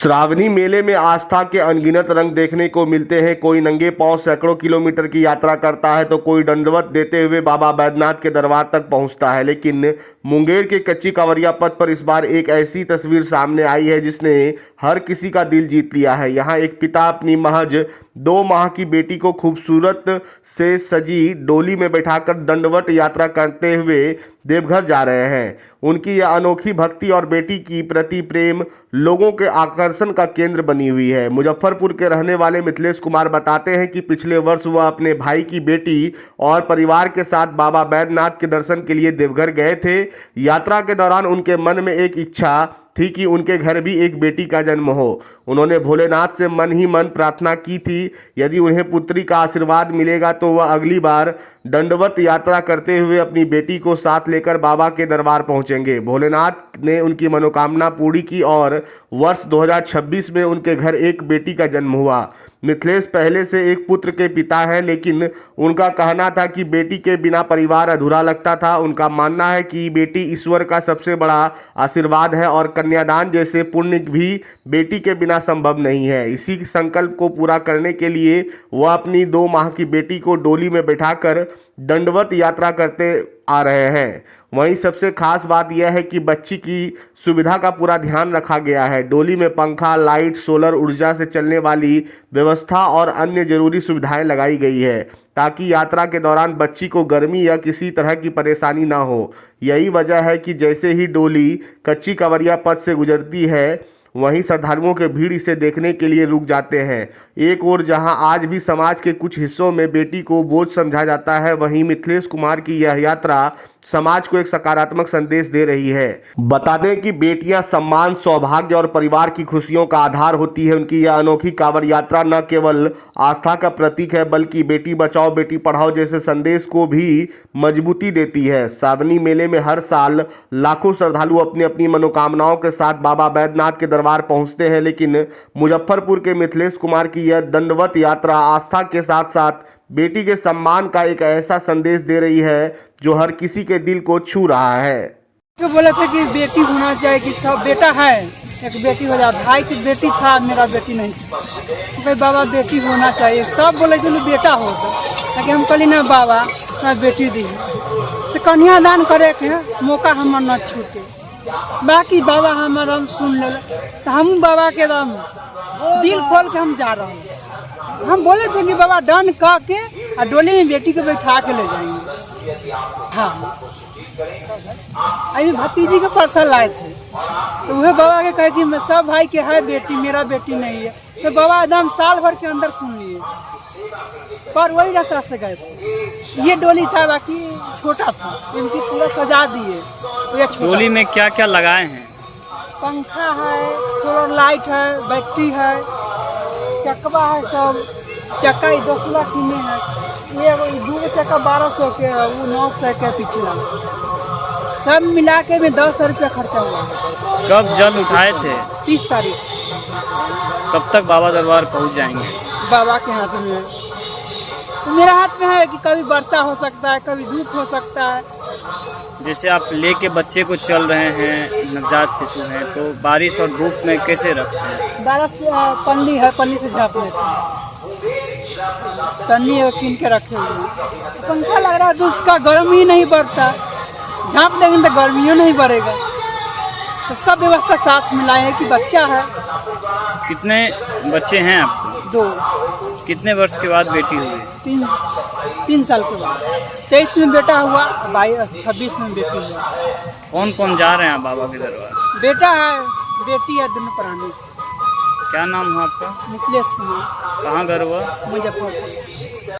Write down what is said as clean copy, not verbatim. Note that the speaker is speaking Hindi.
श्रावणी मेले में आस्था के अनगिनत रंग देखने को मिलते हैं। कोई नंगे पांव सैकड़ों किलोमीटर की यात्रा करता है तो कोई दंडवत देते हुए बाबा बैद्यनाथ के दरबार तक पहुंचता है। लेकिन मुंगेर के कच्ची कांवरिया पथ पर इस बार एक ऐसी तस्वीर सामने आई है जिसने हर किसी का दिल जीत लिया है। यहाँ एक पिता अपनी महज 2 माह की बेटी को खूबसूरत से सजी डोली में बैठाकर दंडवत यात्रा करते हुए देवघर जा रहे हैं। उनकी यह अनोखी भक्ति और बेटी की प्रति प्रेम लोगों के आकर्षण का केंद्र बनी हुई है। मुजफ्फरपुर के रहने वाले मिथिलेश कुमार बताते हैं कि पिछले वर्ष वह अपने भाई की बेटी और परिवार के साथ बाबा बैद्यनाथ के दर्शन के लिए देवघर गए थे। यात्रा के दौरान उनके मन में एक इच्छा थी कि उनके घर भी एक बेटी का जन्म हो। उन्होंने भोलेनाथ से मन ही मन प्रार्थना की थी, यदि उन्हें पुत्री का आशीर्वाद मिलेगा तो वह अगली बार दंडवत यात्रा करते हुए अपनी बेटी को साथ लेकर बाबा के दरबार पहुंचेंगे। भोलेनाथ ने उनकी मनोकामना पूरी की और वर्ष 2026 में उनके घर एक बेटी का जन्म हुआ। मिथिलेश पहले से एक पुत्र के पिता हैं, लेकिन उनका कहना था कि बेटी के बिना परिवार अधूरा लगता था। उनका मानना है कि बेटी ईश्वर का सबसे बड़ा आशीर्वाद है और कन्यादान जैसे पुण्य भी बेटी के बिना संभव नहीं है। इसी संकल्प को पूरा करने के लिए वह अपनी 2 माह की बेटी को डोली में बैठाकर दंडवत यात्रा करते आ रहे हैं। वहीं सबसे खास बात यह है कि बच्ची की सुविधा का पूरा ध्यान रखा गया है। डोली में पंखा, लाइट, सोलर ऊर्जा से चलने वाली व्यवस्था और अन्य जरूरी सुविधाएं लगाई गई है ताकि यात्रा के दौरान बच्ची को गर्मी या किसी तरह की परेशानी ना हो। यही वजह है कि जैसे ही डोली कच्ची कांवरिया पथ से गुजरती है वहीं श्रद्धालुओं के भीड़ इसे देखने के लिए रुक जाते हैं। एक ओर जहां आज भी समाज के कुछ हिस्सों में बेटी को बोझ समझा जाता है, वहीं मिथिलेश कुमार की यह यात्रा समाज को एक सकारात्मक संदेश दे रही है। बता दें कि बेटियां सम्मान, सौभाग्य और परिवार की खुशियों का आधार होती है। उनकी यह अनोखी कांवड़ यात्रा न केवल आस्था का प्रतीक है बल्कि बेटी बचाओ बेटी पढ़ाओ जैसे संदेश को भी मजबूती देती है। श्रावणी मेले में हर साल लाखों श्रद्धालु अपनी अपनी मनोकामनाओं के साथ बाबा बैद्यनाथ के दरबार पहुंचते हैं, लेकिन मुजफ्फरपुर के मिथिलेश कुमार की यह दंडवत यात्रा आस्था के साथ साथ बेटी के सम्मान का एक ऐसा संदेश दे रही है जो हर किसी के दिल को छू रहा है। तो बोले थे कि बेटी होना चाहिए, कि सब बेटा है एक बेटी हो जाए। भाई की बेटी था, मेरा बेटी नहीं था। तो बाबा बेटी होना चाहिए, सब बोले चलो बेटा हो। लेकिन हम कहली ना बाबा ना बेटी दी से कन्यादान करे के मौका हमार न छूटे। बाकी बाबा हमारा हम सुन ले तो हम बाबा के दम दिल खोल के हम जा रहे हैं। हम बोले थे कि बाबा डन कह के और डोली में बेटी को बैठा के ले जाएंगे। हाँ, अभी भतीजी के परसल लाए थे तो वह बाबा के कहे कि मैं सब भाई के है बेटी, मेरा बेटी नहीं है। तो बाबा एकदम साल भर के अंदर सुन लिए, पर वही रास्ता से गए थे। ये डोली था, बाकी छोटा था, इनकी पूरा सजा दिए। डोली में क्या क्या लगाए हैं? पंखा है, सोलर लाइट है, बैटरी है, चकवा है, सब चक्का 10 किने है। ये 2 चक्का 1200 के है, वो 900 के पिछला, सब मिला के में 10 रुपया खर्चा हुआ। कब जल उठाए थे? 30 तारीख। कब तक बाबा दरबार पहुंच जाएंगे? बाबा के हाथ में है, तो मेरा हाथ में है कि कभी वर्षा हो सकता है, कभी धूप हो सकता है। जैसे आप लेके बच्चे को चल रहे हैं, नवजात शिशु हैं, तो बारिश और धूप में कैसे रखते हैं? बारिश पन्नी है, पन्नी से झाँप लेते हैं, पन्नी कीन के रखे हुए हैं। पंखा लग रहा है तो उसका गर्मी ही नहीं बढ़ता, झाँप देंगे तो गर्मियों नहीं बढ़ेगा। तो सब व्यवस्था साथ मिलाए हैं कि बच्चा है। कितने बच्चे हैं आपको? 2। कितने वर्ष के बाद बेटी हुई? 3 साल के बाद। 23 में बेटा हुआ, 26 में बेटी हुआ। कौन कौन जा रहे हैं बाबा के दरबार? बेटा है, बेटी है, दोनों प्राणी। क्या नाम हुआ आपका? मिथिलेश कुमार। कहाँ घर हुआ? मुजफ्फरपुर।